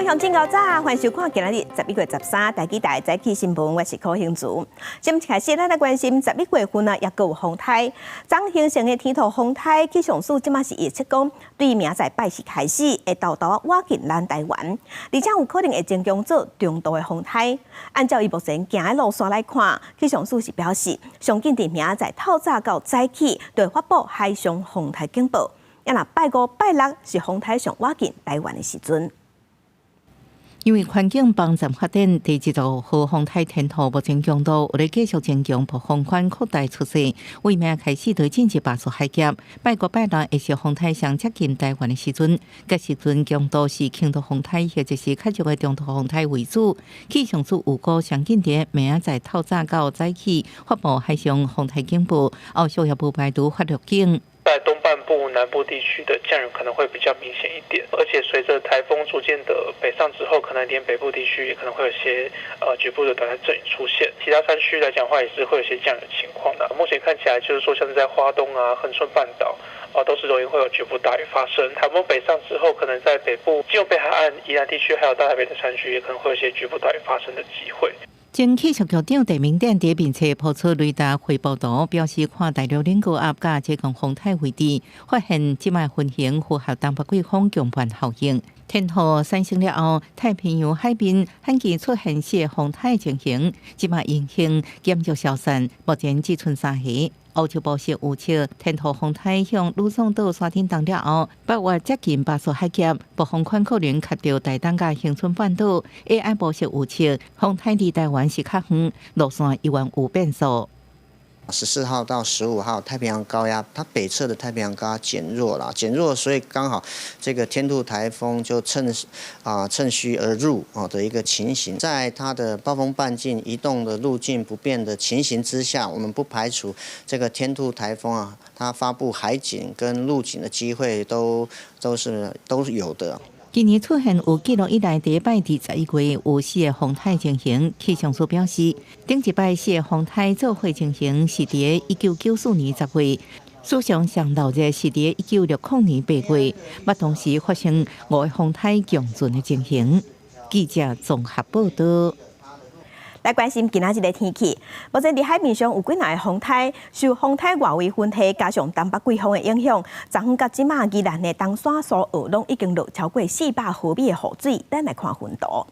向正早，欢迎收看今日11月13日台记台早起新闻，我是柯兴竹。先一开始，咱来关心11月份啊，也有风台。彰形成的天图风台气象署即马是预测讲，对明仔拜四开始会豆豆挖进咱台湾，而且有可能会增强做中度的风台。按照伊目前行的路线来看，气象署是表示，上紧伫明仔透早到早起，就会发布海上风台警报。也若拜五、拜六是风台上挖进台湾的时阵。因为环境帮站发展第一道和风台天图目前强度有咧继续增强，暴风圈扩大出势，为明开始对进入巴蜀海峡。拜五、拜六会是风台上接近台湾的时阵，该时阵强度是轻度风台或者是较弱的中度风台为主。气象署预估上紧伫明仔载透早到早起发布海上风台警报，后续也不排除发预警。在东半部、南部地区的降雨可能会比较明显一点，而且随着台风逐渐的北上之后，可能连北部地区也可能会有些局部的短暂阵雨出现。其他山区来讲的话，也是会有些降雨的情况的。目前看起来就是说，像是在花东啊、恒春半岛都是容易会有局部大雨发生。台风北上之后，可能在北部、基隆北海岸、宜兰地区还有大台北的山区，也可能会有一些局部大雨发生的机会。前气象局长陈明典伫面册抛出雷达汇报图，表示看大陆冷高压甲接近风台位置，发现即卖分型符合东北季风强盘效应。天后产生了后，太平洋海面罕见出现些风台情形，即卖阴性严重消散，目前只剩3个。欧洲部是预测天后风台向吕宋岛山顶东了后，8月接近巴蜀海峡，暴风圈可能卡到台东甲恒春半岛。AI 部是预测风台离台湾是较远，路线依然有变数。14号到15号，太平洋高压它北侧的太平洋高压减弱，所以刚好这个天兔台风就趁虚而入的一个情形。在它的暴风半径移动的路径不变的情形之下，我们不排除这个天兔台风它发布海警跟陆警的机会都是有的。今年出现有记录以来第一摆伫11月有4个风台情形，气象署表示，顶一摆4个风台做伙情形是伫1994年10月，史上上热是伫1960年8月，同时发生5个风台强阵的情形。记者综合报道。来关心今仔日的天气。目前伫海面上有几若个风台，受风台外围分系加上东北季风的影响，昨昏甲即马宜兰的东山苏澳拢已经落超过400毫米的雨水。咱来看分图。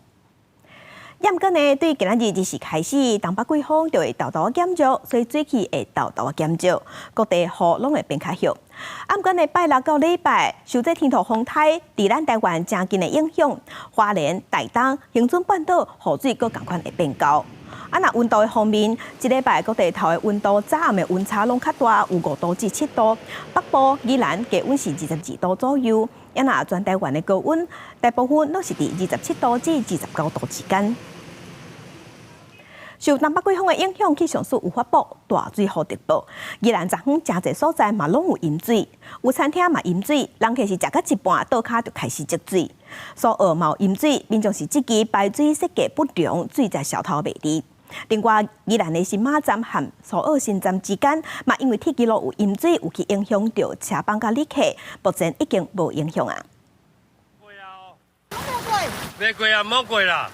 验过呢，对今仔日日时开始，东北季风就会豆豆减弱，所以水汽会豆豆减少，各地雨拢会变较少。暗过呢，拜六到礼拜，受这天图风台伫咱台湾正近的影响，花莲、台东、恒春半岛雨水阁同款会变高。若温度的方面，一礼拜各地头的温度早暗的温差拢较大，有5度至7度。北部、宜兰低温是22度左右，若全台湾的高温，大部分都是伫27度至29度之间。受东北季风的影响，气象署有发布大水洪特报。宜兰昨昏真侪所在嘛拢有淹水，有餐厅嘛淹水，人客是食到一半，倒脚就开始积水。苏澳嘛有淹水，民众是即期排水设计不良，水在小头袂离。另外，宜兰的新马站和苏澳新站之间嘛，因为铁轨路有淹水，有去影响到车帮甲旅客，目前已经无影响啊。袂过啊，唔好过啦！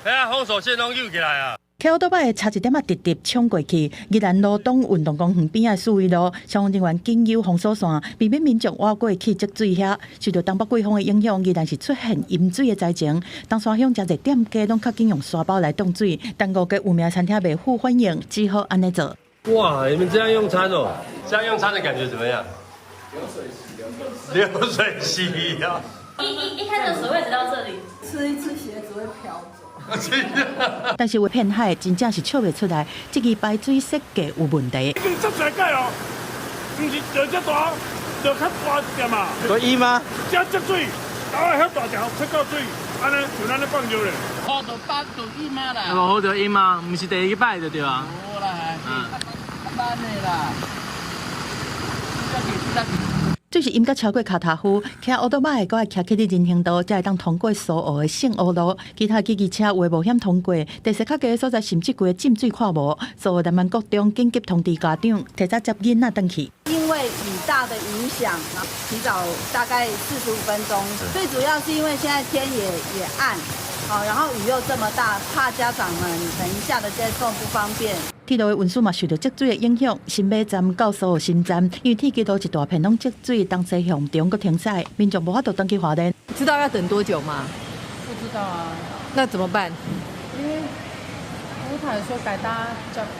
遐防守线拢扭起来啊！骑奥多摆差一点直直冲过去，宜兰路东运动公园边仔四维路，消防人员紧由封锁线，避免民众挖过去积水遐。受到东北季风的影响，宜兰是出现淹水的灾情。东山乡真侪店家拢较紧用沙包来挡水，但5个有名餐厅袂赴欢迎，只好安尼做。哇，你们这样用餐哦？这样用餐的感觉怎么样？流水席啊！一开始水位只到这里，吃一次鞋子会飘走。但是为骗海，真正是笑袂出来，这个排水设计有问题。已经出水解哦，不是就这大，就较大一点嘛。多淹吗？加积水，打遐大条出到水，安尼就咱咧放尿咧。好到8度淹嘛啦。好到淹嘛，唔是第一摆就对啊。好啦，慢的啦。最是应该超过卡塔夫，骑乌多马的搁爱骑去伫人行道，才会当通过苏澳的圣乌路。其他机车为冒险通过，地势较低的所在甚至规个浸水看无。苏澳南湾国中紧急通知家长，提早接囡仔回去。因为雨大的影响，提早大概45分钟。最主要是因为现在天也暗。好，然后雨又这么大，怕家长们等一下的接送不方便。铁路的运输嘛受到积水的影响，新马站到苏澳新站，因为铁轨道一大片拢积水，东西向中搁停驶，民众无法度登去华联。知道要等多久吗？不知道啊。那怎么办？因为他有说改搭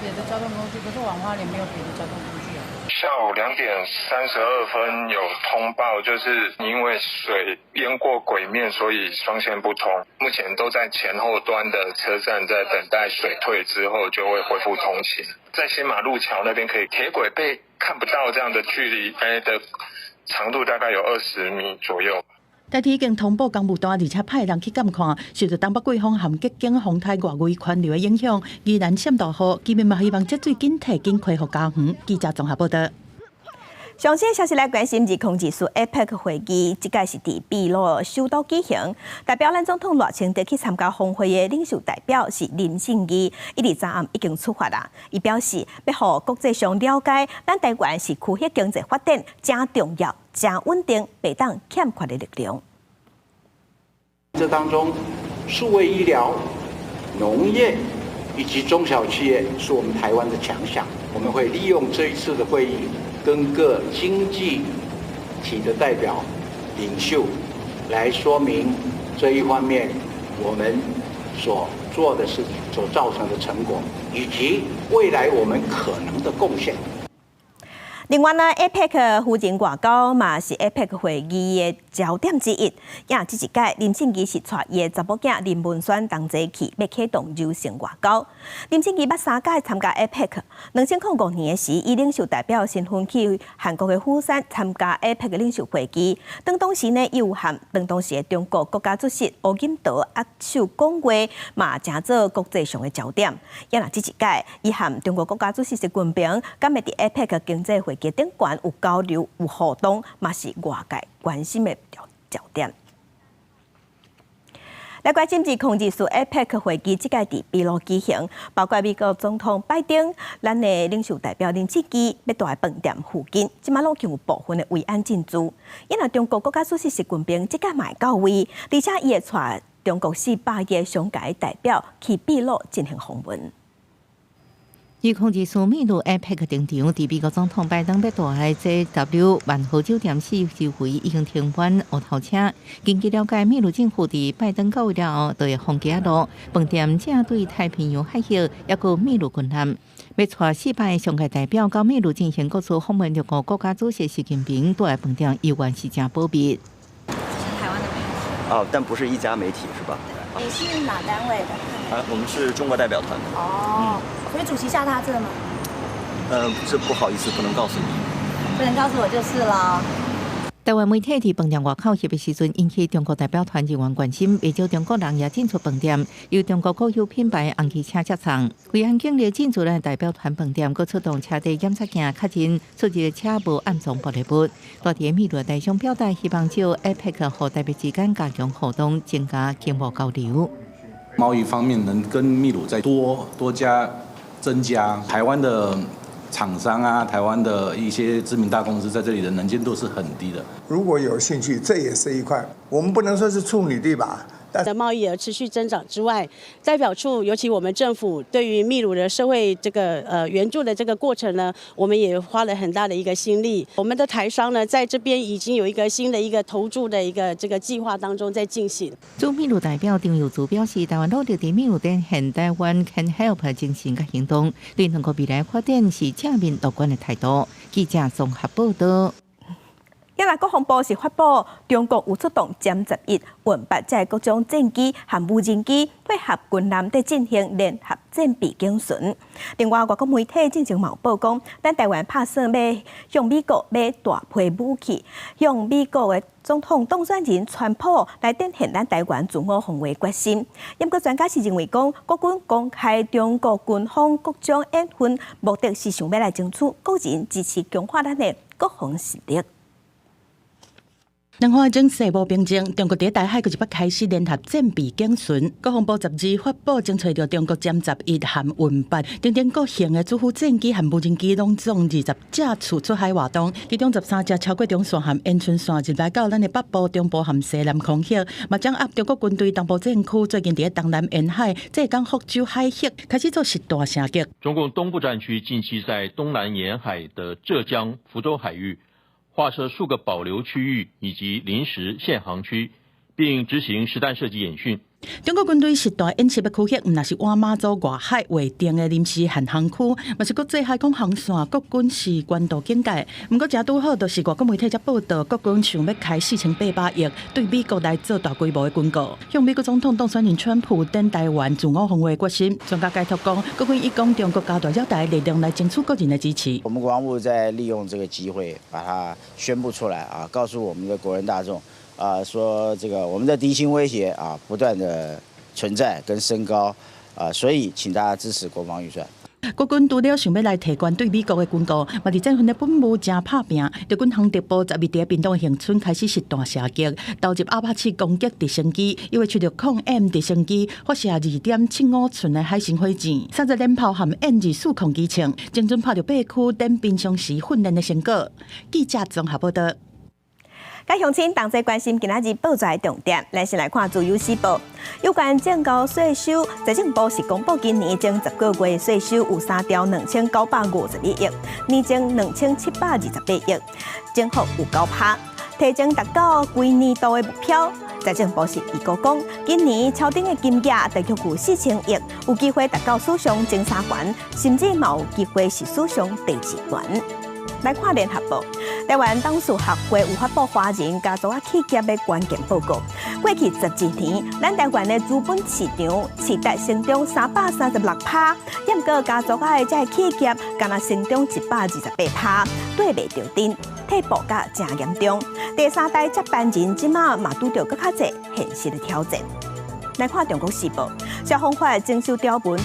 别的交通工具，可是往花莲没有别的交通工具啊。下午2点32分有通报，就是因为水淹过轨面，所以双线不通。目前都在前后端的车站在等待水退之后就会恢复通行。在新马路桥那边可以铁轨被看不到这样的距离，的长度大概有20米左右。台铁已经通报公务单，而且派人去监看，受到东北季风和极境风台外围环流的影响，依然闪大雨，居民嘛希望积水紧退紧恢复家园。记者综合报道。详细消息来关心，日空技术 APEC 会议，即届是伫秘鲁首都举行。代表咱总统热情地去参加峰会的领袖代表是林正义，伊伫昨暗已经出发啦。伊表示，要互国际上了解，咱台湾是区域经济发展真重要、真稳定、北当欠缺的力量。这当中，数位医疗、农业以及中小企业是我们台湾的强项。我们会利用这一次的会议，跟各经济体的代表、领袖来说明这一方面我们所做的事情所造成的成果，以及未来我们可能的贡献。另外呢 ，APEC 夫人外交嘛是 APEC 会议的焦点之一。也这一届，林正义是带伊的查某囝林文轩同齐去，要启动柔性外交。林正义捌3届参加 APEC，2005年时以领袖代表身份去韩国的釜山参加 APEC 领袖会议。当时呢，伊有和当时的中国国家主席吴景德握手讲话，嘛成做国际上的焦点。也这一届，伊和中国国家主席习近平敢会伫 APEC 经济会议顶悬有交流、有互动，嘛是外界关心的焦点。来关心控制术 APEC 会议即届伫秘鲁举行，包括美国总统拜登、咱的领袖代表林志基要住在饭店附近，即马拢有部分的维安进驻。因为中国国家主席习近平即届嘛会到位，而且伊会带中国400个商界代表去秘鲁进行访问。以控制苏秘鲁 APEC 顶场，伫美国总统拜登要住的 JW 万豪酒店4周回已经停班乌头车。根据了解，秘鲁政府伫拜登到位了后，就会封街路，饭店正对太平洋海峡，也有秘鲁军舰，要带400个商界代表到秘鲁进行各处访问。中国国家主席习近平住在饭店，依然是真保密。台湾的媒体哦，但不是一家媒体是吧？你是哪单位的？我们是中国代表团。哦，所以主席下他这吗？这不好意思，不能告诉你。不能告诉我就是了。台湾媒体伫饭店外口翕的时阵，引起中国代表团人员关心，不少中国人也进出饭店，由中国国有品牌红旗车接送。维安警力进驻咱代表团饭店，佮出动车底检测镜，确认出入的车无暗藏玻璃物。大地秘鲁大商表达希望就 APEC 和代表之间加强互动，增加经贸交流。贸易方面能跟秘鲁再多加增加，台湾的厂商啊，台湾的一些知名大公司在这里的能见度是很低的。如果有兴趣，这也是一块，我们不能说是处女地吧。的贸易额持续增长之外，代表处尤其我们政府对于秘鲁的社会这个援助的这个过程呢，我们也花了很大的一个心力。我们的台商呢，在这边已经有一个新的一个投注的一个这个计划当中在进行。驻秘鲁代表张友祖表示，台湾努力伫秘鲁展现台湾 Can Help 精神甲行动，对两国未来发展是正面乐观的态度。记者综合报道。今日国防部是发布，中国有出动歼11运8载各种战机和无人机，配合军舰在进行联合战备警巡。另外，外国媒体进行报讲，咱台湾拍算要向美国买大批武器，向美国的总统当选人川普来展现咱台湾自我防卫决心。不过，专家是认为讲，国军公开中国军方各种演训，目的是想要来争取国人支持强化咱的国防实力。两岸正势无平静，中国伫台海佫一摆开始联合战备警巡。国防部12发布，侦查到中国歼11和运8等等各型的主副战机和无人机，拢总20架次出海活动，其中13架超过中线和延春线入来到咱的北部、中部和西南空域，嘛掌握中国军队东部战区最近伫东南沿海浙江福州海峡开始做实弹射击。中共东部战区近期在东南沿海的浙江福州海域划设数个保留区域以及临时限航区，并执行实弹射击演训。中国军队实弹演习的区域，毋但是湾马祖外海划定的临时限航区，嘛是国际海空航线国军事关渡警戒。不过，正拄好就是外国媒体才报道，国军想要开4800亿对美国来做大规模的军购，向美国总统当选人川普等台湾自我防卫决心。专家解读讲，国军以攻中国加大要台力量来争取个人的支持。我们国防部在利用这个机会，把它宣布出来啊，告诉我们的国人大众。说这个我们的敌情威胁不断的存在跟升高所以请大家支持国防预算。国军除了想要来提悬对美国的军购，嘛伫这份的本务正拍拼。日军航特部12伫屏东的恒春开始实弹射击，投入阿帕奇攻击直升机，因为取得空 M 直升机发射2.75寸的海神火箭，30连炮和 N24空机枪，精准拍到8区等平常时训练的成果。记者综合报道。该乡亲同齐关心今仔日报纸的重点，咱先来看自由时报。有关政高税收，财政部是公布今年前10个月的税收有3兆2951亿，年前2728亿，增幅有9%，提前达到规年度的目标。财政部是预估讲，今年超顶的金额大约有4000亿，有机会达到史上前3关，甚至嘛有机会是史上第2关。来看联合报，台湾董事学会有发布华人家族企业的关键报告。过去12年，咱台湾的资本市场持续成长336%，不过家族的这企业敢若成长128%，对袂着阵，退步甲真严重。第3代接班人即马嘛拄着更较侪现实的挑战。来看中国时报，消防法征收条文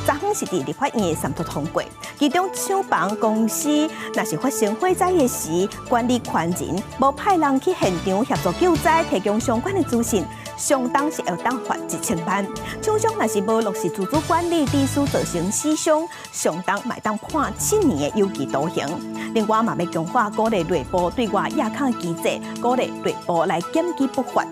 昨昏是伫立法院3读通过，其中厂房公司若是发生火灾的时，管理权人无派人去现场协助救灾，提供相关的资讯，相当是要当罚1000万。厂商若是无落实自主管理，致使造成死伤，相当嘛当判7年的有期徒刑。另外嘛要强化鼓励内部对外亚康机制，鼓励内部来检举不法。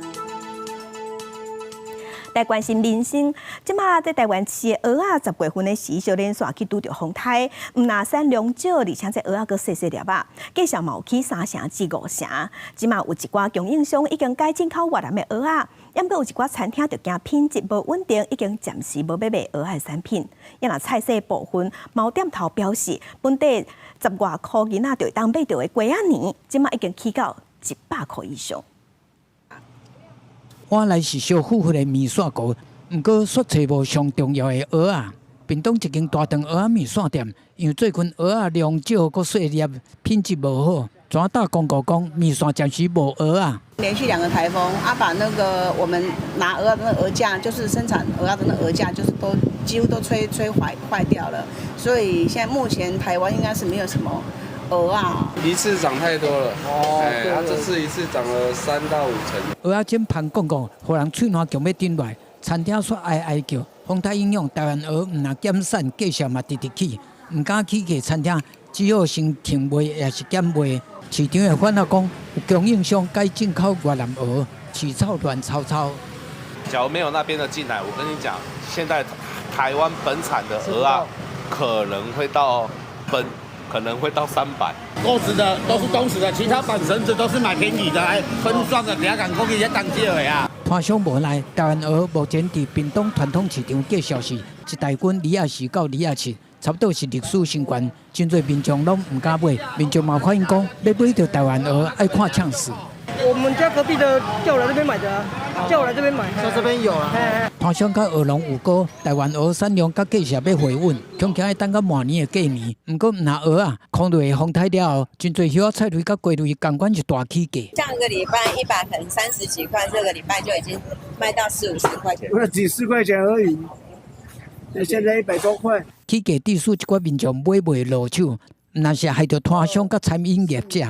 来关心民生，即马在台湾饲的蚵仔10月份的时，小连续去拄着风台，毋但产量少，而且这蚵仔阁细细粒啊，计上嘛有起3成至5成。即马有一寡供应商已经改进口越南的蚵仔，也毋过有一寡餐厅就惊品质无稳定，已经暂时无要卖蚵仔的产品。也若菜色部分，毛店头表示，本地10外块囡仔就会当买到的鸡仔年，即马已经起到100块以上。我来是小富富的面线糕，毋过煞找无上重要的蚵仔。屏东一间大肠蚵仔面线店，因为最近蚵仔量少，佮细粒，品质无好，怎打广告讲面线暂时无蚵仔。连续2个台风，把那个我们拿蚵仔的蚵架，就是生产蚵仔的蚵架，就是都几乎都吹坏掉了。所以现在目前台湾应该是没有什么蚵仔。一次涨太多了，它这次一次涨了3到5成。蚵仔煎盘广告，互人喙暖强要顶来，餐厅煞哀叫。风台影响台湾蚵唔若减产，价钱嘛直起，唔敢起价餐厅，只好先停卖，也是减卖。市场的反映讲，有供应商该进口越南蚵，起草乱糟糟。假如没有那边的进来，我跟你讲，现在台湾本产的蚵仔可能会到300。购置的都是东石的，其他板绳子都是买便宜的，来分装的，两港工艺也当机的呀。摊商无奈，台湾蚵目前伫屏东传统市场介绍是一台斤24到27，差不多是历史新高。真侪民众拢唔敢买，民众嘛反映讲，要买到台湾蚵爱看呛死。我们家隔壁的叫我来这边买的啊，叫我来这边买。在这边有啊。摊商甲蚵农有讲，台湾蚵产量甲价钱要回稳，恐惊要等到明年的过年。不过拿蚵啊，空落风台了后，真侪叶菜类甲龟类同款是大起价。上个礼拜一把可能30几块，这个礼拜就已经卖到40-50块钱。几10块钱而已，现在100多块。起价致使一寡民众买袂落手，那是害到摊商甲餐饮业者。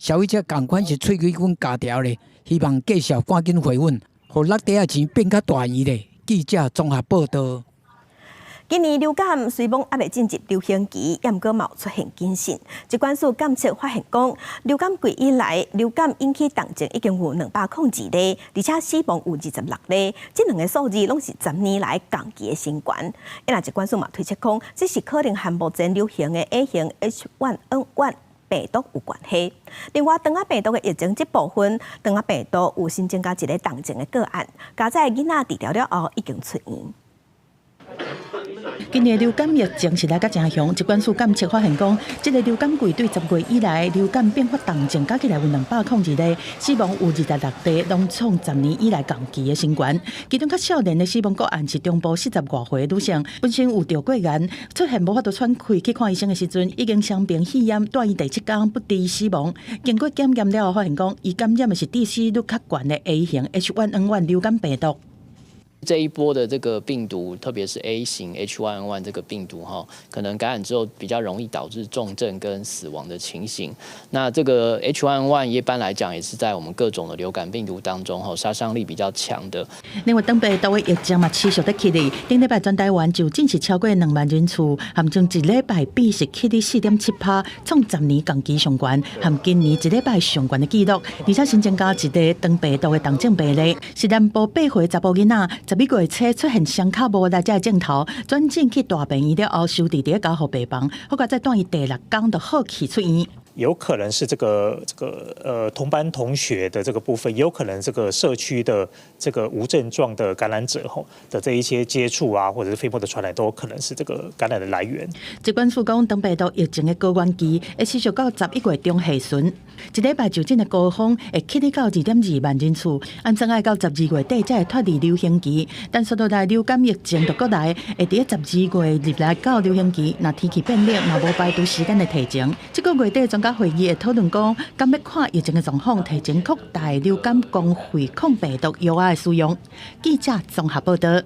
消费者同款是喙齿管夹条咧，希望继续赶紧回稳，互落地仔钱变较大圆咧。记者综合报道。今年流感虽讲还未进入流行期，也毋过嘛有出现警讯。疾管署监测发现讲，流感季以来，流感引起重症已经有202例，而且死亡有26例。这2个数字拢是10年来降期的新高。因为疾管署嘛推测讲，这是可能和目前流行的 A 型 H1N1 病毒有关系。另外，肠仔病毒的疫情这部分，肠仔病毒有新增加一个重症的个案，加在囡仔治疗了后已经出院。今年流感疫情是来甲正凶，疾管署监测发现讲，这个流感季对10月以来流感并发重症加起来有202例，死亡有26例，拢创10年以来降期的新高。其中较少年的死亡个案是中部40多岁的女性，本身有着过癌，出现无法度喘气去看医生的时阵，已经伤病肺炎，住院第7天不治死亡。经过检验了后，发现讲，伊感染的是致死率较悬的 A 型 H1N1 流感病毒。这一波的这个病毒，特别是 A 型 H1N1 这个病毒可能感染之后比较容易导致重症跟死亡的情形。那这个 H1N1 一般来讲也是在我们各种的流感病毒当中杀伤力比较强的。另外，东北都的疫情嘛持续在起哩，顶礼拜全台湾就诊是超过2万人次，含将一礼拜比是起哩4.7%，创10年降期上悬，含今年一礼拜上悬的纪录。而且新增加一个东北都的重症病例，是南部8岁查甫囡仔。11月初出现双脚无力这症头，转诊去大病院了后，收治伫家护病房，后来再转伊第6天就好起出院。有可能是这个同班同学的这个部分，也有可能这个社区的这个无症状的感染者的这一些接触啊，或者是飞沫的传染，都有可能是这个感染的来源。疾管署讲，东北都疫情的高原期会持续到11月中下旬，一礼拜就诊的高峰会起哩到2.2万人次，按算爱到12月底才会脱离流行期。但说到来流感疫情就过来，会伫12月入来到流行期，那天气变冷，嘛无排除时间的提前。这个月底专家会议会讨论讲，敢要看疫情的状况，提前扩大流感公费抗病毒药的使用。记者综合报道。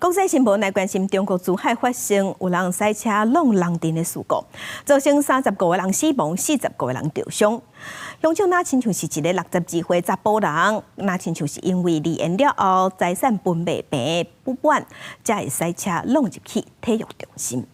国际新闻来关心中国珠海发生有人赛车弄人阵的事故，造成35个人死亡，40个人受伤。乡长那亲像是一个62岁查甫人，那亲像是因为离婚了后财产分袂平不满，才会赛车弄入去体育中心。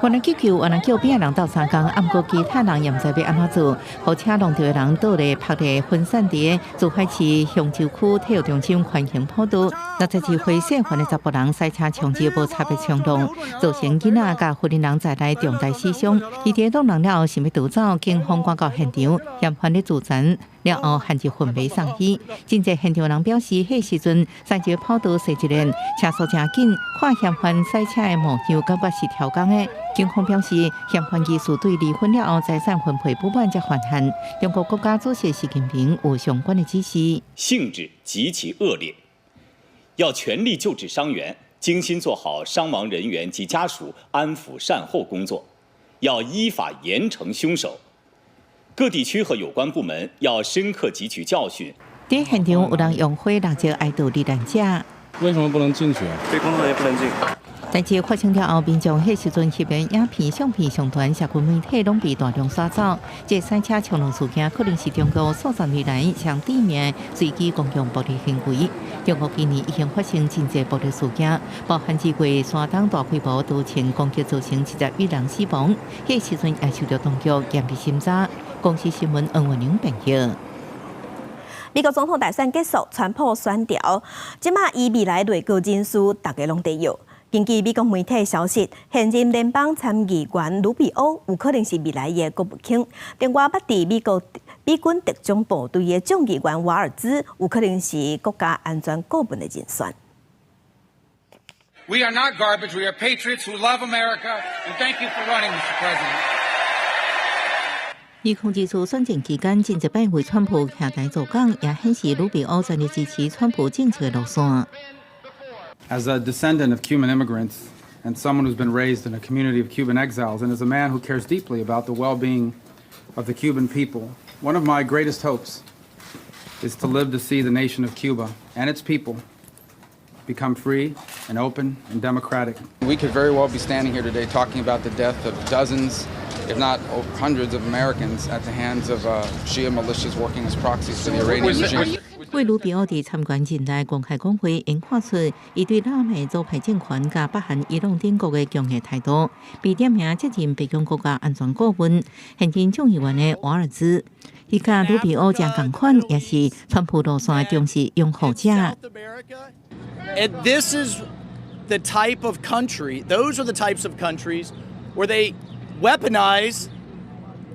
原来急救，原来救病的人斗3工，暗过其他人也唔知要安怎做。互车弄掉的人倒咧拍咧分散伫珠海市香洲区体育中心环形跑道，62岁姓范的查甫人赛车冲击无差别冲动，造成囡仔甲妇人人在内重大死伤。伊伫弄人了后想要逃走，警方赶到现场，嫌犯咧自残。了后，限制魂袂送医。真济现场人表示，迄时阵赛车跑道细一连，车速真紧，看嫌犯赛车的模样，感觉是挑工的。警方表示，嫌犯技术对离婚了后财产分配不满才犯案。中国国家主席习近平有相关的指示，性质极其恶劣，要全力救治伤员，精心做好伤亡人员及家属安抚善后工作，要依法严惩凶手。各地区和有关部门要深刻汲取教训。在现场有人用火蜡烛哀悼罹难者。为什么不能进去啊？非工作人员不能进。代志发生了后，民众迄时阵翕的影片、相片上传社群媒体拢被大量刷走。这赛车冲浪事件可能是中国数十年来向地面随机公共暴力行为。中国今年已经发生真济暴力事件，包含2月山东大规模刀枪攻击造成71人死亡，迄时阵也受到当局严厉审查。公司新闻恩文宁评价。美国总统大选结束，川普选调，即马伊未来内阁人数大家拢得有。根据美国媒体消息，现任联邦参议员卢比欧有可能是未来的国务卿。另外，捌伫美军特种部队的众议员瓦尔兹有可能是国家安全顾问的人选。We are not garbage. We are patriots who love America. And thank you for running, Mr. President. 伊控制住选战期间，真一摆为川普下台做讲，也显示卢比欧全力支持川普政策的路线。As a descendant of Cuban immigrants and someone who's been raised in a community of Cuban exiles, and as a man who cares deeply about the well-being of the Cuban people, one of my greatest hopes is to live to see the nation of Cuba and its people become free and open and democratic. We could very well be standing here today talking about the death of dozens, if not hundreds of Americans, at the hands of Shia militias working as proxies for the Iranian regime. 为卢比奥伫参观近代公开讲会，因看出伊对拉美左派政权甲北韩伊朗等国的强硬态度，被点名接近北京国家安全顾问、现任众议员的瓦尔兹。伊甲卢比奥正共款，也是川普路线的忠实拥护者。And this is the type of country; those are the types of countries where they weaponize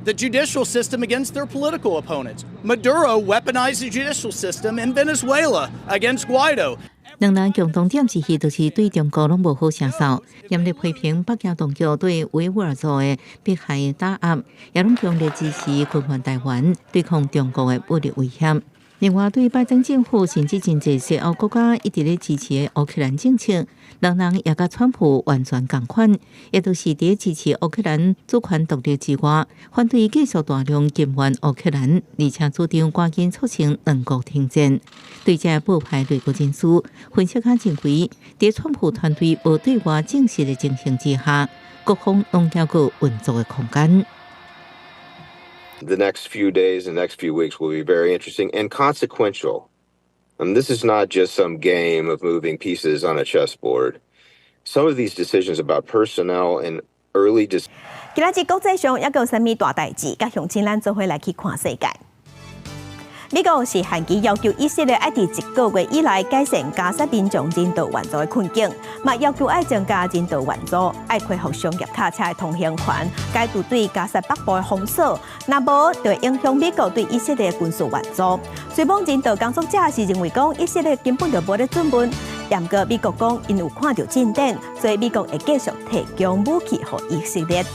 the judicial system against their political opponents. Maduro weaponized the judicial system in Venezuela against Guaido. 两人共同点之一，就是对中国拢无好下手，严厉批评北京当局对维吾尔族的迫害打压，也拢强烈支持军援台湾，对抗中国的武力威胁。另外，对拜登政府甚至真济西欧国家一直咧支持的乌克兰政策，两人也甲川普完全共款，也都是伫支持乌克兰主权独立之外，反对继续大量金援乌克兰，而且主张赶紧促成两国停战。对这报派内阁人士分析家认为，伫川普团队无对外正式的情形之下，各方拢还有运作的空间。The next few days and next few weeks will be very interesting and consequential. This is not just some game of moving pieces on a chessboard. Some of these decisions about personnel and early decisions. 今仔日国际上还有啥物大代志？甲乡亲咱做伙来去看世界。美国是限期要求以色列爱伫1个月以内改善加沙民众人道援助的困境，嘛要求爱增加人道援助，爱恢复商业卡车的通行权，解除对加沙北部的封锁，若无就会影响美国对以色列的军事援助。虽然人道工作者是认为讲以色列根本就无咧准备，不过美国讲因有看到进展，所以美国会继续提供武器给以色列。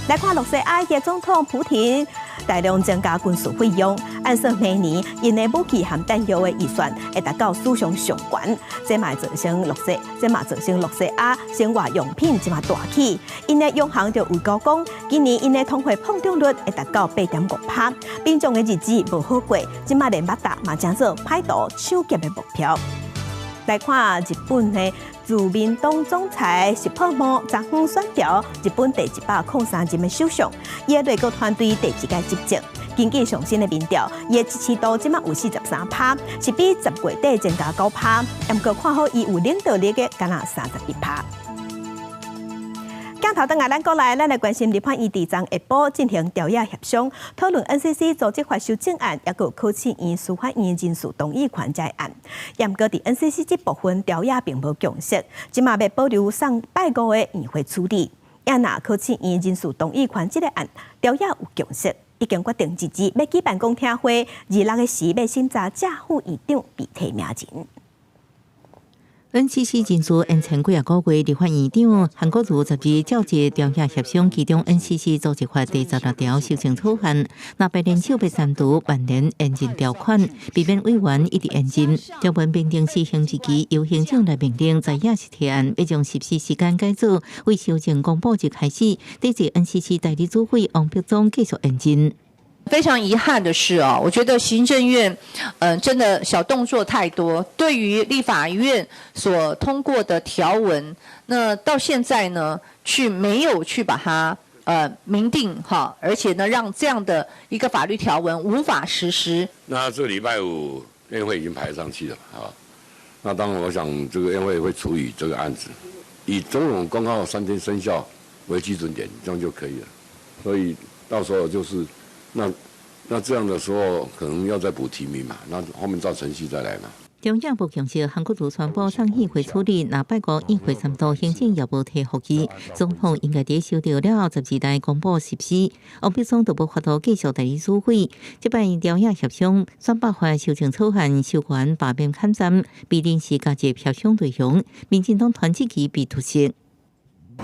来看洛西亚嘅总统普廷大量增加军事费用，按说明年因的武器和弹药的预算会达到史上上悬，这嘛造成洛西亚生活用品即嘛大起。因的央行就预告讲，今年因的通货膨胀率会达到8.5%，民众的日子无好过，即嘛连马达嘛将做歹徒抢劫的目标。来看日本的自民党总裁石破茂昨昏选调日本第103任的首相，伊的内阁团队第2届执政。根据上新的民调，伊的支持度即马有43%，是比10月底增加9%。不过看好伊有领导力的，敢若31%。镜头等下，咱来关心立法院第3下晡进行调查协商，讨论 NCC 组织法修正案，也有考试院司法院人事同意权这案。不过，伫 NCC 这部分调查并无共识，即马要保留上拜五的院会处理。也若考试院人事同意权这个案调查有共识，已经决定日要举办公听会，26个时要审查正副院长被提名人。NCC 人事延前几个月，立法院长韩国瑜12日召集调查协商，其中 NCC 组织法第16条修正草案，若被联手被删除万年延任条款，避免委员一直延任。条文明定施行日期由行政来命令，在也是提案，要将实施时间改组，为修正公布日开始，对至 NCC 代理主委王必忠继续延任。非常遗憾的是我觉得行政院真的小动作太多，对于立法院所通过的条文，那到现在呢没有去把它明定而且呢让这样的一个法律条文无法实施。那这礼拜五院会已经排上去了那当然我想这个院会会处理这个案子，以总统公告3天生效为基准点，这样就可以了。所以到时候就是那这样的时候，可能要再补提名嘛，那后面照程序再来嘛。中央部强调，韩国瑜宣布上议会处理，若拜五议会3度行政业务提复议，总统应该在收到了12日公布实施。王必忠就无法度继续代理主委，这摆调查协商选办法修正草案授权罢免砍斩，必定是加入协商内容。民进党团结期被突袭。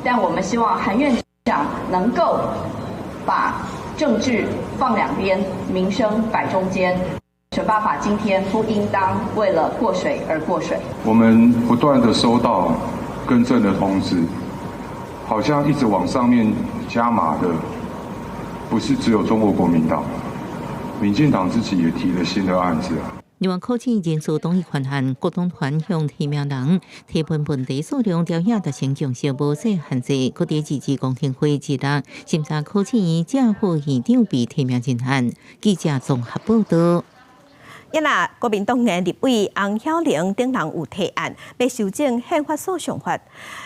但我们希望韩院长能够把政治放两边，民生摆中间。选罢法今天不应当为了过水而过水。我们不断的收到更正的通知，好像一直往上面加码的，不是只有中国国民党，民进党自己也提了新的案子另外，考试人数统一宽限，各党团向提名人提问问题数量调也达成共识，无设限制。各地自治公听会之日，审查考试院正副院长被提名人选。记者综合报道。因啦，国民党的立委洪巧玲等人有提案，要修正宪法诉讼法，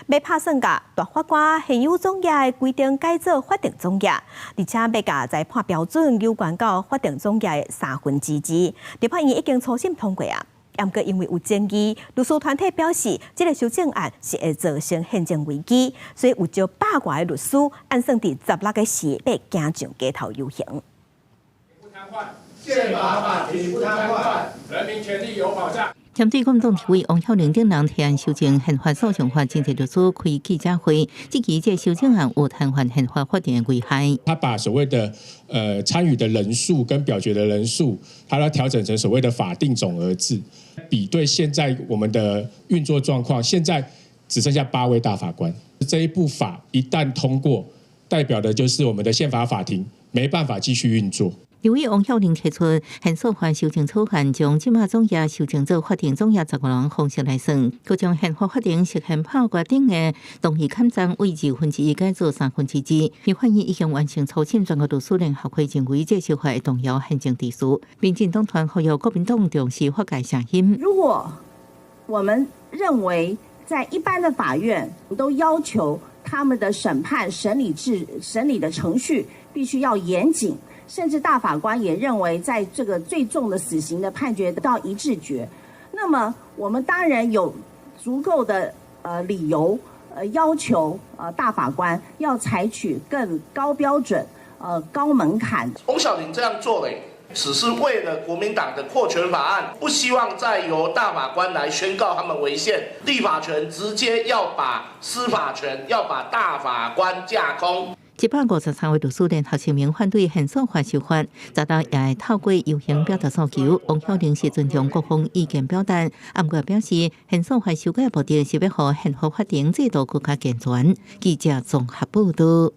要拍算甲大法官现有总额的规定改做法定总额，而且要甲裁判标准有关到法定总额的2/3。立法院已经初审通过啊，不过因为有争议，律师团体表示，这个修正案是会造成宪政危机，所以有招100外的律师按算伫16个时要行上街头游行。宪法法庭不瘫痪，人民权利有保障。针对国民党立委洪巧玲等人提案修正宪法诉讼法，经济律师开记者会，指其这修正案有瘫痪宪法法定的危害。他把所谓的参与的人数跟表决的人数，他要调整成所谓的法定总额制，比对现在我们的运作状况，现在只剩下8位大法官。这一部法一旦通过，代表的就是我们的宪法法庭没办法继续运作。立委洪巧玲提出宪诉法修正草案，将即马总额修正做法定总额15人方式来算，佮将宪法法定实现判决定的同意砍斩为1/2改做1/3。立法院已经完成初审，全国律师联合会认为这修法会动摇宪政秩序。民进党团呼吁国民党重视法改声音。如果我们认为在一般的法院都要求他们的审理的程序必须要严谨。甚至大法官也认为，在这个最重的死刑的判决得到一致决，那么我们当然有足够的理由要求大法官要采取更高标准、高门槛。洪巧玲这样做只是为了国民党的扩权法案，不希望再由大法官来宣告他们违宪，立法权直接要把司法权要把大法官架空。153位律师联合声明反对宪诉法修法，早到也会透过游行表达诉求。洪巧玲是尊重各方意见表达，不过表示宪诉法修改的目的是要让宪法法庭制度更加健全。记者综合报道。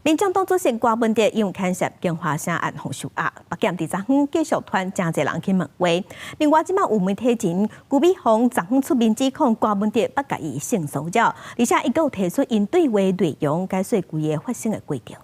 民进党主席郭文哲因为牵涉金华城案红受压，北检伫昨昏继续传真侪人去问话。另外，即马有媒体前，辜美凤昨昏出面指控郭文哲不甲伊性骚扰，而且伊佫有提出因对话内容解说规个发生的过程。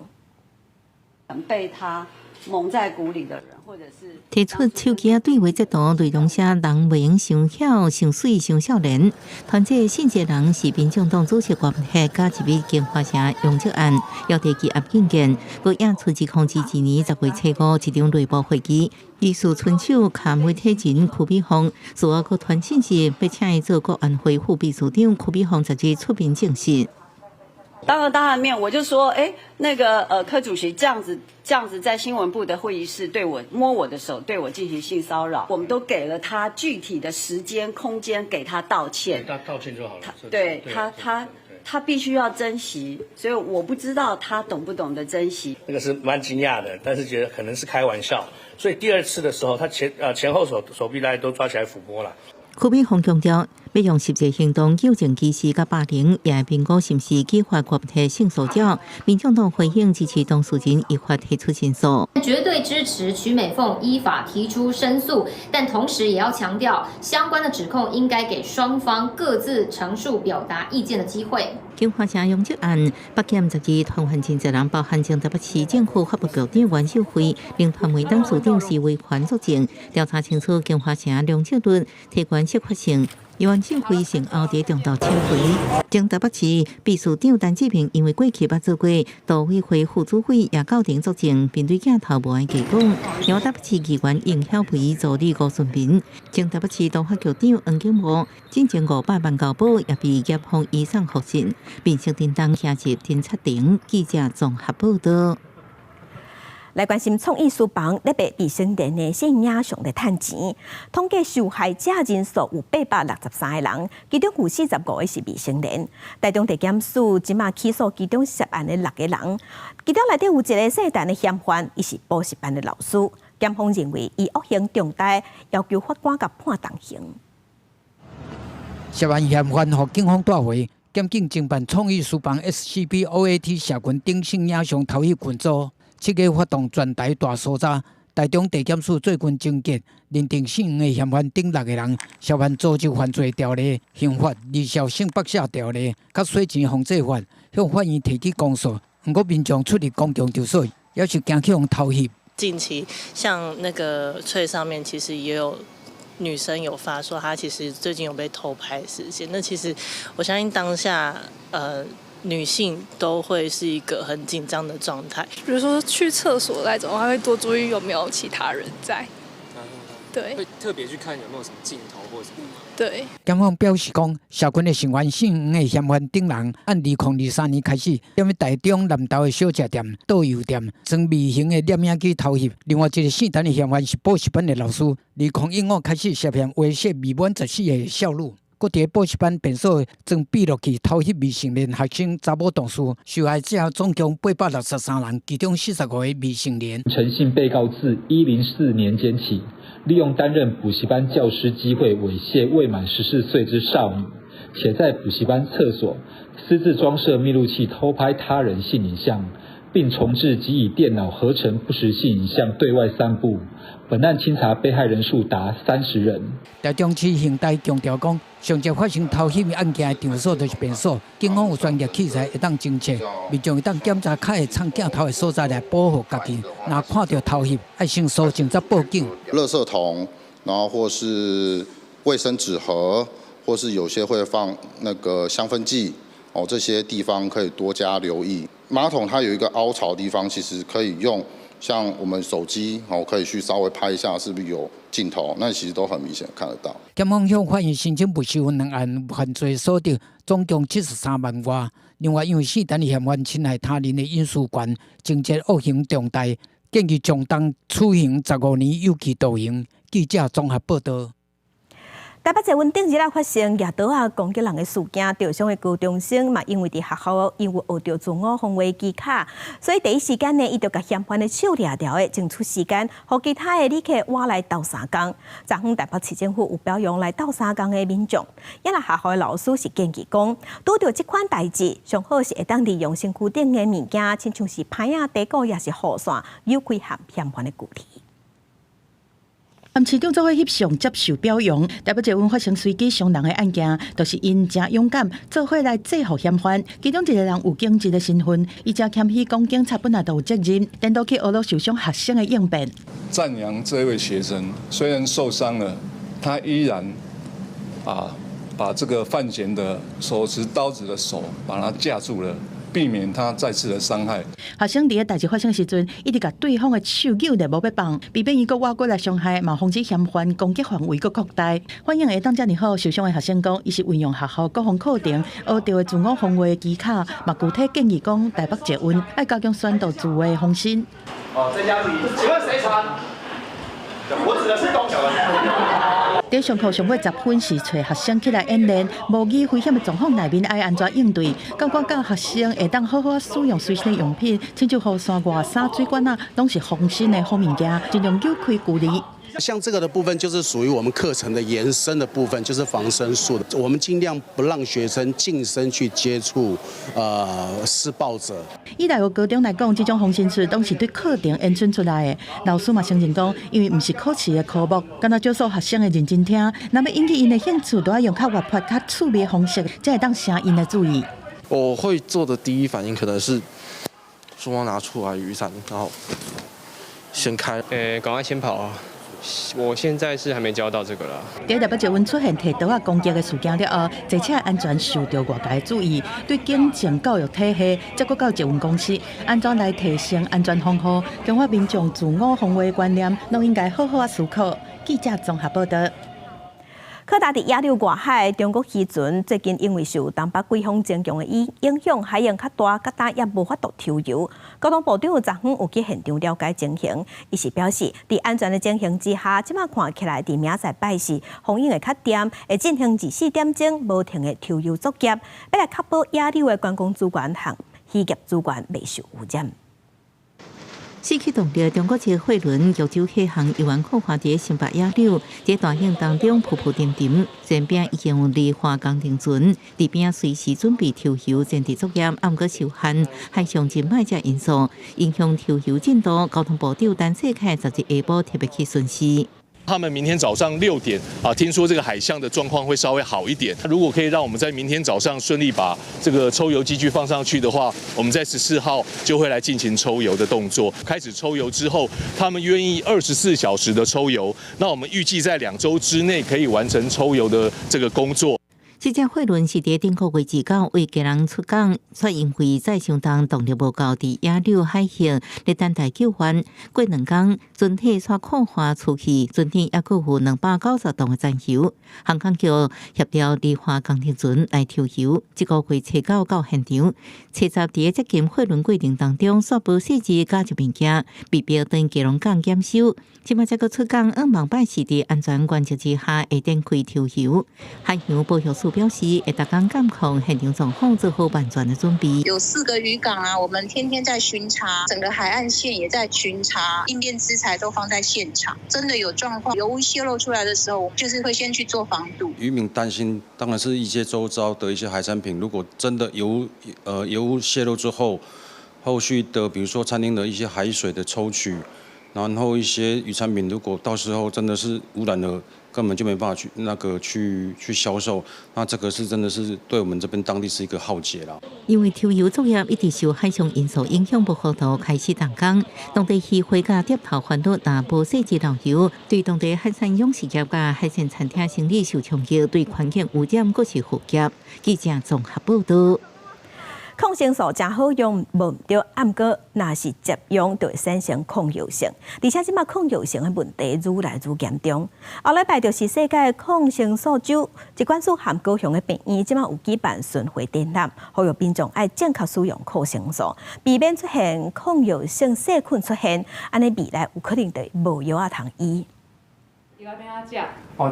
被他蒙在鼓里的人，或者是提出手机对话这段内容写人袂用伤巧、伤水、伤少年。团这信这人是民进党主席郭文哲加一位金华城用这案，要提起案件件，佮引出2021年10月7号一场内部会议，疑似春手卡媒体前辜美凤，自我佮传信息要请伊做国安会副秘书长，辜美凤直接出面证实。当着大家的面，我就说，那个柯主席这样子在新闻部的会议室对我摸我的手，对我进行性骚扰，我们都给了他具体的时间、空间，给他道歉。他道歉就好了。对他必须要珍惜，所以我不知道他懂不懂得珍惜。那个是蛮惊讶的，但是觉得可能是开玩笑，所以第二次的时候，他前后手臂大家都抓起来抚摸了。辜美凤强调，要用实际行动纠正歧视甲霸凌，也会评估是毋是激发国体性骚扰。民进党回应支持当事人依法提出申诉，绝对支持曲美凤依法提出申诉，但同时也要强调，相关的指控应该给双方各自陈述、表达意见的机会。金华城用这案，北检12团犯真侪人，包含前台北市政府发布部长袁秀惠，并团为当事长是违反作证，调查清楚金华城梁庆律提关涉法性。袁秀惠先后伫重大撤回，前台北市秘书长陈志平因为过去捌做过都委会副主委也到庭作证，并对镜头无爱假讲。由台北市议员应晓培助理吴顺平，前台北市督法局长黄景武，进前500万交保也被检方移送复审，并承担当下集侦查庭。记者综合报道。来关心创意书房咧被卫生连的性影上咧趁钱，统计受害者人数有863个人，其中有45个是未成年。台中地检署即马起诉其中涉案的6个人，其中内底有一个姓陈的嫌犯，伊是补习班的老师。检方认为伊恶行重大，要求法官甲判重刑。涉案嫌犯获警方带回，检警侦办创意书房 SCP-OAT 社群顶性影像偷翕群组。7月发动全台大搜查，台中地检署最近侦结，认定姓黄的嫌犯顶6个人涉犯组织犯罪条例、刑法、二少性剥削条例、甲洗钱防治法，向法院提起公诉。不过民众出入公共场所，要求惊去互偷袭。近期像那个翠上面，其实也有女生有发说，她其实最近有被偷拍事件。那其实我相信当下女性都会是一个很紧张的状态，比如说去厕所那种，还会多注意有没有其他人在。对，会特别去看有没有什么镜头或什么。对。检方表示讲，社群的成员姓黄的嫌犯顶人，按2023年开始，踮台中南投的小吃店、导游店装微型的摄影机偷袭。另外一个姓陈的嫌犯是补习班的老师，2015开始涉嫌威胁未满14岁的少女。搁伫补习班便所装闭路器偷袭未成年学生查某同事，受害者总共863人，其中45个未成年。陈姓被告自104年间起，利用担任补习班教师机会猥亵未满14岁之少女，且在补习班厕所私自装设密录器偷拍他人性影像，并重制及以电脑合成不实性影像对外散布。本案清查被害人数达30人。台中市刑大强调讲，上届发生偷袭案件的场所就是便所，警方有专业器材会当侦测，民众会当检查较会藏镜头的所在来保护家己。若看到偷袭，要先搜证再报警。垃圾桶，然后或是卫生纸盒，或是有些会放那个香氛剂。这些地方可以多加留意。马桶它有一个凹槽的地方，其实可以用像我们手机可以去稍微拍一下，是不是有镜头？那其实都很明显看得到。检方向法院申请不收2案犯罪所得，总共73万外。另外，因为4单嫌犯侵害他人的隐私权，情节恶行重大，建议将当处刑15年有期徒刑。记者综合报道。台北捷运顶日发生夜刀啊攻击人的事件，受伤的高中生嘛，因为伫学校因为学到自我防卫技巧，所以第一时间呢，伊就甲嫌犯的手掠掉的，争取时间，和其他的旅客挖来斗相共。昨昏台北市政府有表扬来斗相共的民众，因为学校的老师是建议讲，拄到这款代志，上好是会当利用身躯顶的物件，亲像是牌啊、地鼓，也是雨伞，有开合嫌犯的具体。市长做伙翕相接受表扬，台北捷运发生随机伤人的案件，就是因真勇敢，做伙来制服嫌犯。其中一个人有警职的身份，伊才谦虚讲警察本来都有责任，但都去学到受伤学生的应变。赞扬这位学生，虽然受伤了，他依然把这个犯嫌的手持刀子的手把他架住了。避免他再次的伤害。学生伫个代志发生时阵，一直甲对方的手扭着无要放，避免伊个挖过来伤害，嘛防止嫌犯攻击范围个扩大。反映会当遮尔好受伤的学生讲，伊是运用学校各项课程学到的自我防卫技巧，嘛具体建议讲台北捷运要加强宣导自卫的方针。在家里，请问谁传？我指的是东小人。在上课上尾10分时，找学生起来演练模拟危险的状况内面要安怎应对，教学生会当好好使用随身的用品，亲像雨伞、外衫、水管啊，拢是防身的好物件，尽量扭开距离。像这个的部分就是属于我们课程的延伸的部分，就是防身术的。我们尽量不让学生近身去接触施暴者。以内湖高中来讲，这种防身术都是对课程延伸出来的。老师嘛承认讲，因为不是考试的科目，敢若少数学生会认真听，那么引起因的兴趣，都要用较活泼、较趣味的方式，才会当吸引因的注意。我会做的第一反应可能是双方拿出来雨伞，然后先开。赶快先跑啊！我现在是还没教到这个啦。在台北捷运出现提刀攻击的事件了后，这车安全受到外界注意，对警政教育体系，再到捷运公司，安怎来提升安全防护，强化民众自我防卫观念，拢应该好好思考。记者综合报道。靠大伫亚洲外海，中国渔船最近因为受东北季风增强的影响，海洋较大，甲大也无法度抽油。交通部长昨昏有去现场了解情形，伊是表示，伫安全的情形之下，即马看起来伫明仔拜四，风影会较掂，会进行24点钟无停的抽油作业，要来确保亚洲的观光资源和渔业资源未受污染。四驱动力中国籍货轮玉州客航游玩客滑伫新北野柳，伫大兴当中浮浮沉沉，前边已经有离化工程船，伫边随时准备抽油前置作业，暗过受限海上真歹只因素，影响抽油进度。交通部长陈世凯昨日下晡特别去巡视。他们明天早上6点听说这个海象的状况会稍微好一点。如果可以让我们在明天早上顺利把这个抽油机具放上去的话，我们在14号就会来进行抽油的动作。开始抽油之后，他们愿意24小时的抽油，那我们预计在2周之内可以完成抽油的这个工作。这只货轮是伫顶个月29为家人出港，却因为载相当动力无够，伫野柳海峡咧等待救援。过2天，船体煞扩化出去，船体也搁有290吨的残油。航港局协调离化工程船来抽油，这个月初9到现场，查查伫接近货轮过程当中，煞无细节加一物件，被标登基隆港检修。即马才个出港，望拜是伫安全原则之下会展开抽油。海洋保育署表示，会逐工监控现场状况，做好万全的准备。有4个渔港啊，我们天天在巡查，整个海岸线也在巡查，应变资材都放在现场。真的有状况，油污泄漏出来的时候，我们就是会先去做防堵。渔民担心，当然是一些周遭的一些海产品，如果真的油污泄漏之后，后续的比如说餐厅的一些海水的抽取。然后一些渔产品，如果到时候真的是污染了，根本就没办法去销售，那这个是真的是对我们这边当地是一个浩劫啦。因为抽油作业一直受海上因素影响，不好度开始动工，当地渔会甲碟头烦恼也无细致漏油，对当地海产养殖业甲海鲜餐厅生意受冲击，对环境污染阁是负极。记者综合报道。抗生素真好用，无对，暗过若是接用就会产生抗药性，而且即马抗药性的问题愈来愈严重。后礼拜就是世界抗生素周，疾管署和高雄的病院即马有举办巡回展览，呼吁民众爱正确使用抗生素，避免出现抗药性细菌出现，安尼未来有可能就无药啊通医。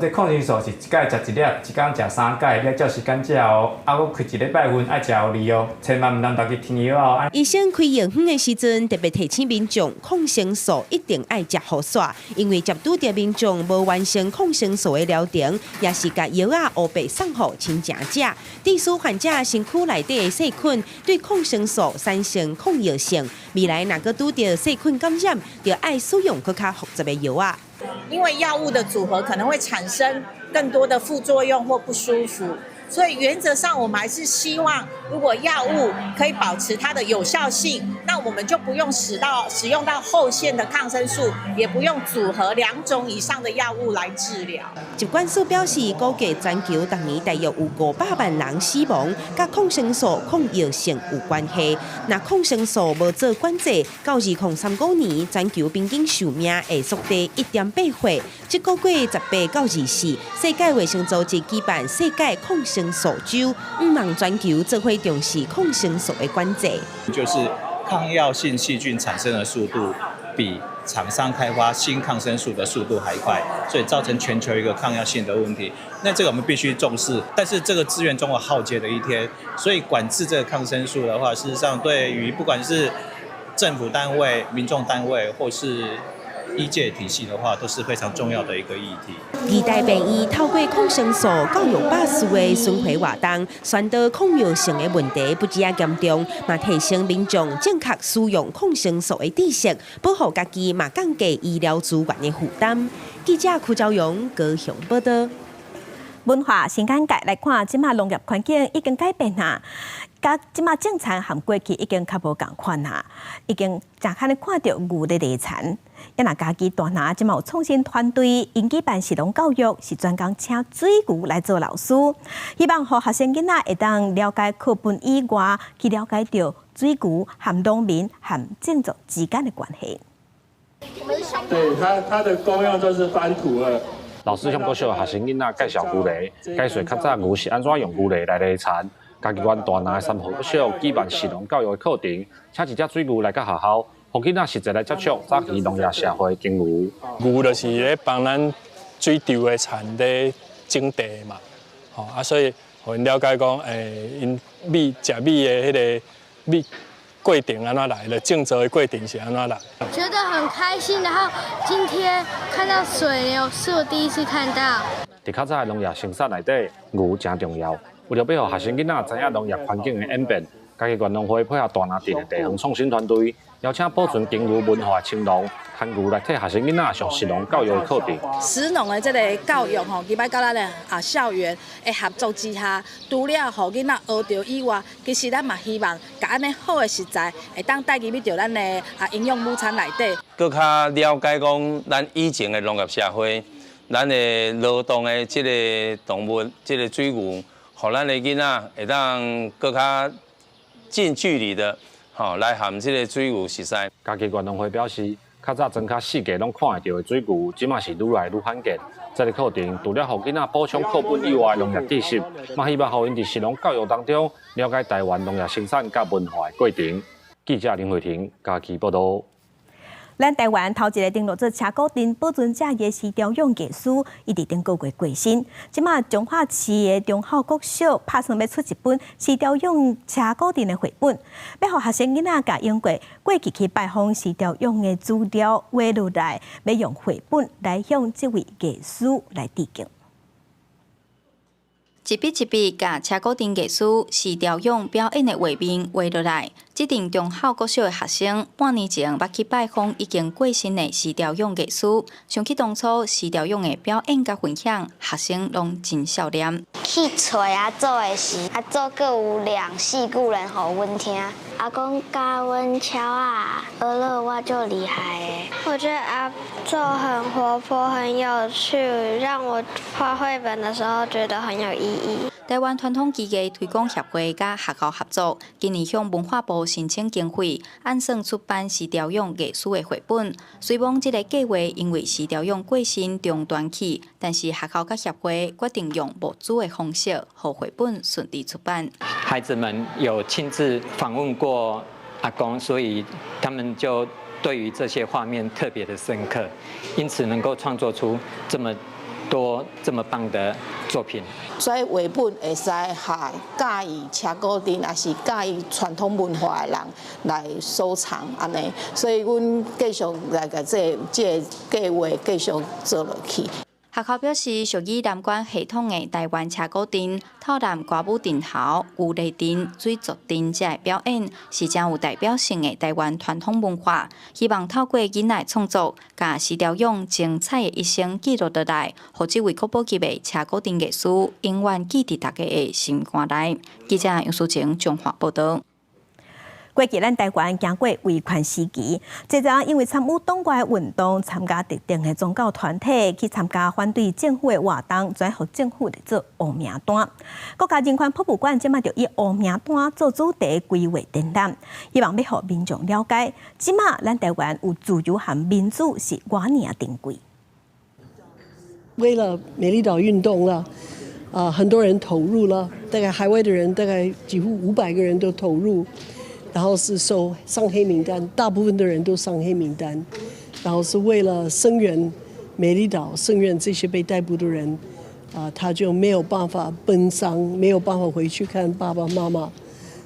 这抗生素是一摆食1粒，一天食3摆，要照时间食哦。我开1礼拜份爱食有利哦，千万唔通家己听药哦。医生开药方的时阵，特别提醒民众，抗生素一定爱食好煞，因为接拄着民众无完成抗生素的疗程，也是甲药啊乌白送互亲情者，致使患者身躯内底的细菌对抗生素产生抗药性。未来若个拄着细菌感染，就爱使用更加复杂的药啊。因为药物的组合可能会产生更多的副作用或不舒服，所以原则上我们还是希望，如果药物可以保持它的有效性，那我们就不用使用到后线的抗生素，也不用组合2种以上的药物来治疗。疾管署表示，估计全球当年大约有500万人死亡，甲抗生素抗药性有关系。若抗生素无做管制，到2035年，全球平均寿命会缩低1.8岁。这个月18到24，世界卫生组织举办世界抗生素周，希望全球做伙重视抗生素的管制。就是抗药性细菌产生的速度比厂商开发新抗生素的速度还快，所以造成全球一个抗药性的问题。那这个我们必须重视，但是这个资源总有耗竭的一天，所以管制这个抗生素的话，事实上对于不管是政府单位、民众单位或是医界体系的话，都是非常重要的一个议题。期待病院透过抗生素教育百事的巡回活动，宣导抗药性的问题不止严重，嘛提升民众正确使用抗生素的知识，保护家己，嘛降低医疗资源的负担。记者邱昭荣高雄报道。文化新眼界来看，即马农业环境已经改变啦，甲即马种田和过去已经较无共款啦，已经真罕看到牛的犁田。也若家己大拿，即马有创新团队，因举办食农教育，是专工请水牛来做老师，希望互学生囡仔会当了解课本以外，去了解到水牛和农民和建筑之间的关系。对它的功用就是翻土了。老师向各小学生囡仔介绍牛犁，介绍较早牛是安怎用牛犁来犁田。家己阮大南的三河国小举办食农教育的课程，请一只水牛来到学校，互囡仔实际来接触早期农业社会经牛。牛就是咧帮咱水稻的田咧种地嘛，所以互因了解讲，因食米的迄个过程安怎来的，种植的过程是安怎来？觉得很开心，然后今天看到水牛是我第一次看到。在较早的农业生产内底，牛真重要。为了要让学生囡仔知影农业环境的演变，家己县农会配合大拿镇的地方创新团队，邀请保存金牛文化的青农，含牛来替学生囡仔上实农教育的课程。实农的这个教育吼，期摆到咱的校园的合作之下，除了让囡仔学到以外，其实咱嘛希望，把安尼好的食材会当带入到咱的营养午餐内底。更较了解讲，咱以前的农业社会，咱的劳动的这个动物，这个水牛，互咱的囡仔会当更较近距离的，来含这个水牛熟悉。家己县农会表示，较早庄脚四界拢看会到的水牛，即马是愈来愈罕见。这个课程除了互囡仔补充课本以外的农业知识，嘛希望互因伫实农教育当中了解台湾农业生产甲文化的过程。记者林慧婷家己报道。咱台湾头一个登录做车古镇保存者嘅是调用艺术，伊伫顶个月过身。即马彰化市嘅中校国小打算要出一本是调用车古镇嘅绘本，要互学生囡仔甲用过去去拜访是调用嘅资料画落来，要用绘本来向这位艺术来致敬。一笔一笔甲车古镇艺术是调用表演的画面画落来。这阵中校国小的学生半年前捌去拜访已经过身的是调用艺术，想起当初是调用的表演甲分享，学生拢真笑脸。去找做的时，做阁有2、4句人互阮听。阿公教阮敲俄勒我就厉害诶。我觉得阿宙很活泼，很有趣，让我画绘本的时候觉得很有意义。台湾传统技艺推广协会甲学校合作，今年向文化部申请经费，按算出版是调用艺术的绘本。虽望这个计划因为是调用过身中断去，但是学校甲协会决定用募资的方式，让绘本顺利出版。孩子们有亲自访问过阿公，所以他们就对于这些画面特别的深刻，因此能够创作出这么多这么棒的作品。所以绘本会使和介意车古镇，也是介意传统文化的人来收藏安尼。所以，阮继续来个这计划继续做落去。学校表示，属于南管系统的台湾车古镇、透南歌舞阵头、牛犁阵、水族阵这表演，是真有代表性的台湾传统文化。希望透过囡仔创作，甲石条用精彩的一生记录落来，让这位国宝级的车古镇艺术永远记伫大家的心肝内。记者杨淑晴综合报道。过去咱台湾经过威权时期，这阵因为参与党外运动，参加特定的宗教团体，去参加反对政府的活动，转互政府来做黑名单。国家人权博物馆即马就以黑名单做主题规划展览，希望要互民众了解，即马咱台湾有自由和民主是偌尔珍贵。为了美丽岛运动了，很多人投入了，大概海外的人大概几乎500个人都投入。然后是上黑名单，大部分的人都上黑名单，然后是为了声援美丽岛、声援这些被逮捕的人，他就没有办法奔丧，没有办法回去看爸爸妈妈，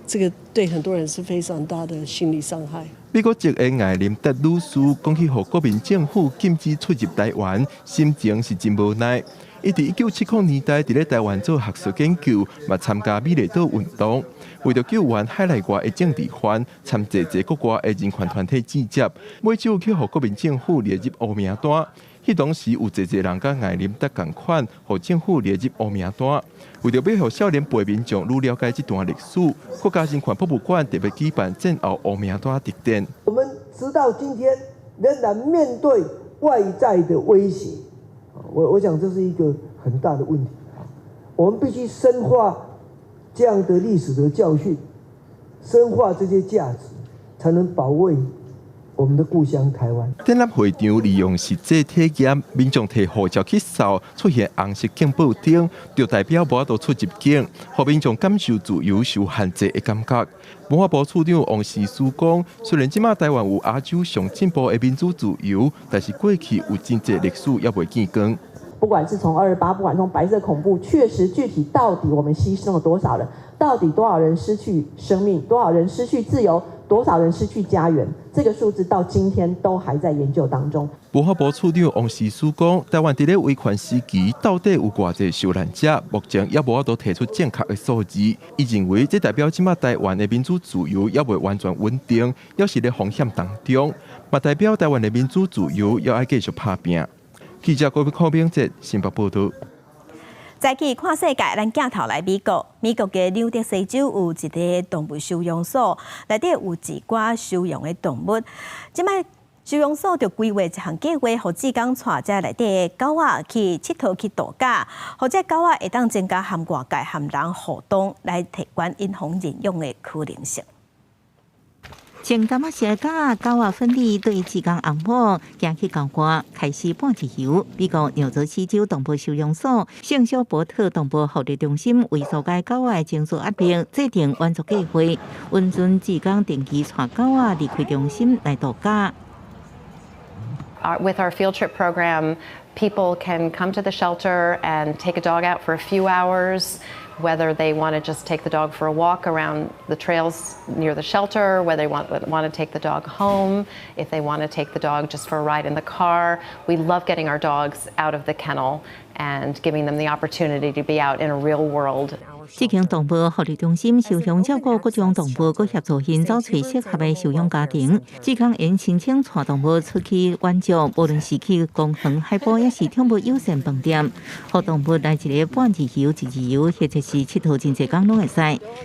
这个对很多人是非常大的心理伤害。美国籍的艾琳达女士讲起，国民政府禁止出入台湾，心情是真无奈。伊伫1970年代伫咧台湾做学术研究，嘛参加美丽岛运动，为着救援海内外的政治犯，参济国外的人权团体记者，每周去互国民政府列入黑名单。迄当时有济人甲艾琳达同款，互政府列入黑名单。为着要互少年辈民众愈了解这段历史，国家人权博物馆特别举办战后黑名单特展。我们直到今天仍然面对外在的威胁。我想这是一个很大的问题，我们必须深化这样的历史的教训，深化这些价值，才能保卫我们的故乡台湾。展览会场利用实际体验，民众摕护照去扫，出现红色警报灯，就代表无法度出入境，让民众感受自由受限制的感觉。文化部处长王时书讲，虽然即马台湾有亚洲上进步的民主自由，但是过去有真侪历史也未见光。不管是从228，不管从白色恐怖，确实具体到底我们牺牲了多少人，到底多少人失去生命，多少人失去自由，多少人失去家园，这个数字到今天都还在研究当中。文化部处长王时书讲，台湾伫咧维权时期到底有偌济受难者，目前也无法度提出正确的数字。伊认为，这代表即马台湾的民主自由也未完全稳定，也是咧风险当中，嘛代表台湾的民主自由也要继续打拼。记者郭炳明节新北报道。早起看世界，咱镜头来美国。美国嘅纽约西州有一个动物收容所，内底有一寡收容的动物。即摆收容所就规划一项计划，互志工带这内底的狗仔去佚佗去度假，或者狗仔会当增加和外界和人互动，来提高因防认养的可能性。穿淡仔色甲狗仔粉底对志工红帽行去交关，开始半日游。美国纽泽西州动物收容所圣肖伯特动物福利中心为所该狗仔情绪压力制定援助计划，允准志工定期带狗仔离开中心来度假。With our field trip program, people can come to the shelter and take a dog out for a few hours. Whether they want to just take the dog for a walk around the trails near the shelter, whether they want to take the dog home, if they want to take the dog just for a ride in the car. We love getting our dogs out of the kennel and giving them the opportunity to be out in a real world. 这间动物福利中心收容照顾各种动物，佮协助因找找适合的收养家庭。志工因申请带动物出去远足，无论是去公园、海埔，也是宠物友善饭店，互动物来一个半日游、一日游，或者是佚佗真济天拢会使。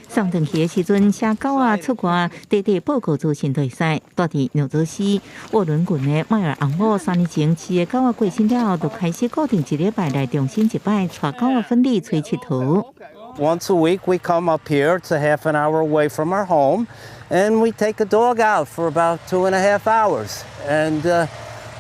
上长期的时阵，写狗仔出外地地报告资讯都会使。住伫纽泽西沃伦郡的迈尔红帽3年前饲的狗仔过身了后，就开始固定一礼拜来中心一摆，带狗仔分离出去佚佗。Once a week, we come up here. It's a half an hour away from our home, and we take a dog out for about 2.5 hours. And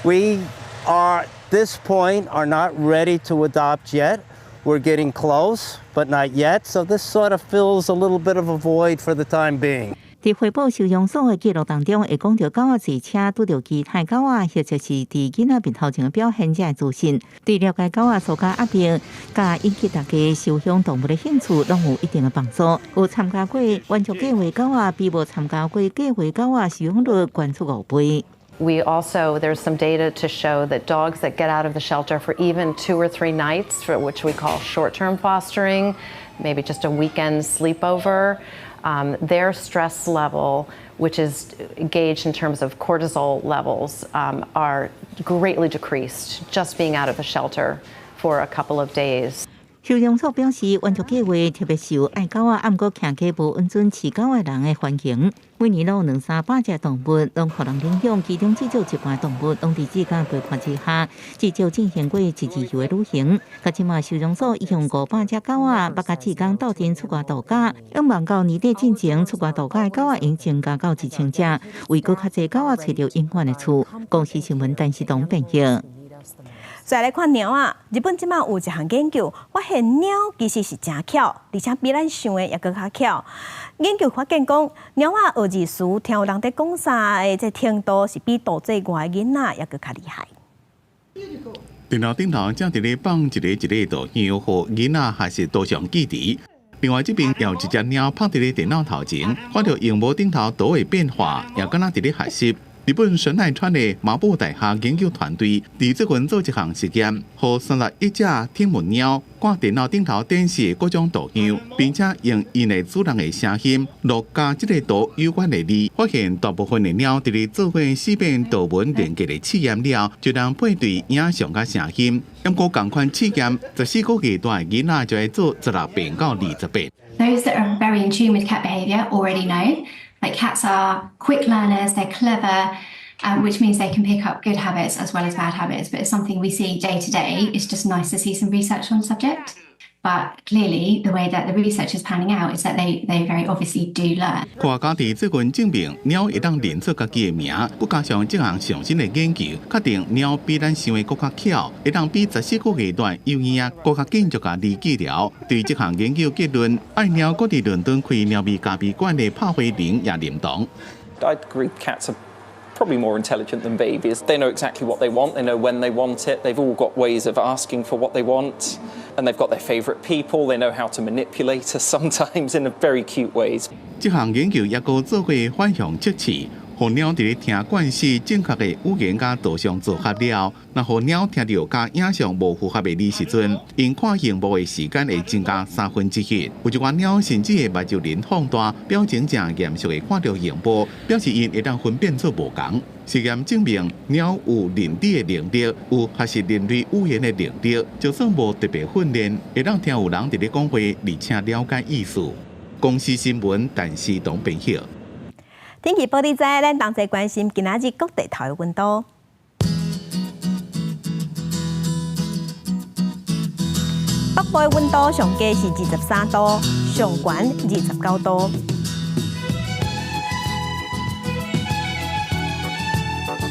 we are, at this point, are not ready to adopt yet. We're getting close, but not yet. So this sort of fills a little bit of a void for the time being. 伫汇报收容所的记录当中，会讲到狗仔坐车拄到其他狗仔，或者是伫囡仔面头前的表现才会自信。对了解狗仔所加压力，甲引起大家收养动物的兴趣，拢有一定的帮助。有参加过援助计划狗仔，比无参加过计划狗仔收养率悬出5倍。We also, there's some data to show that dogs that get out of the shelter for even 2 or 3 nights, for which we call short-term fostering, maybe just a weekend sleepover, their stress level, which is gauged in terms of cortisol levels, are greatly decreased just being out of the shelter for a couple of days. 收容所表示，援助计划特别受爱狗仔，毋过徛过无允准饲狗的人的欢迎。每年拢有200-300只动物，拢互人领养，其中至少一半动物拢伫志工陪伴之下，至少进行过一日游的旅行。到即马收容所已用500只狗仔，捌甲志工斗阵出外度假。希望到年底进前出外度假的狗仔已增加到1000只，为搁较侪狗仔找到永远的厝。公司新闻陈时东编辑。再来看猫啊，日本即马有一项研究发现，猫其实是真巧，而且比咱想的也更较巧。研究发现讲，猫啊学字词，听有人在讲啥的，这程度是比肚子外的囡仔也更较厉害。电脑顶头正伫咧放一个图像，互囡仔还是多上记忆。另外，这边也有一只猫趴伫咧电脑头前，看到荧幕顶头图的变化，也敢若伫咧学习。日本神奈川的麻布大学研究团队伫最近做一项实验，互31只天文鸟看电脑顶头展示各种图像，并且用因的主人的声音录加这个图有关的字，发现大部分的鸟伫咧做过4遍图文连接的试验了，就能配对影像甲声音。不过同款试验14个月大的囡仔就会做16遍到20遍。Those that are very in tune with cat behaviour already know. Like cats are quick learners, they're clever, which means they can pick up good habits as well as bad habits. But it's something we see day to day. It's just nice to see some research on the subject. But clearly, the way that the research is panning out is that they very obviously do learn. 科学家伫最近证明，猫会当认出家己的名，佮加上这项上新的研究，确定猫比咱想的更较巧，会当比14个月大幼婴更较紧就甲理记了。对这项研究结论，爱猫佮伫伦敦开猫咪咖啡馆的帕菲林也认同。I agree cats are probably more intelligent than babies. They know exactly what they want. They know when they want it. They've all got ways of asking for what they want. And they've got their favourite people. They know how to manipulate us sometimes in a very cute ways. 这项研究也个做过反向测试，互鸟伫咧听惯势正确的语言甲图像组合了，那互鸟听到甲影像无符合的字时阵，因看荧幕的时间会增加1/3。有一款鸟甚至会目睭脸放大，表情正严肃的看到荧幕，表示因会当分辨做无同。实验证明，鸟有认知的能力，有学习人类语言的能力，就算无特别训练，会当听有人伫咧讲话，而且了解意思。公司新闻，但是同编辑。天气报道在，咱同齐关心今仔日各地头的温度。北部的温度上低是23度，上悬29度。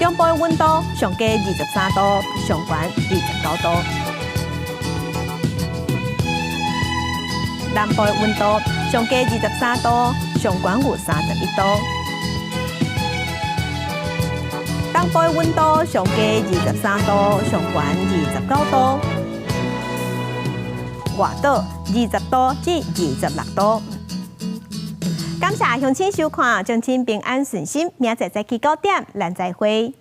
中部的温度上低23度，上悬29度。南部的温度上低23度，上悬有31度。东部的温度上低23度，上悬29度。外岛20度至26度。感谢乡亲收看，乡亲平安顺心，明仔载起9点，咱再会。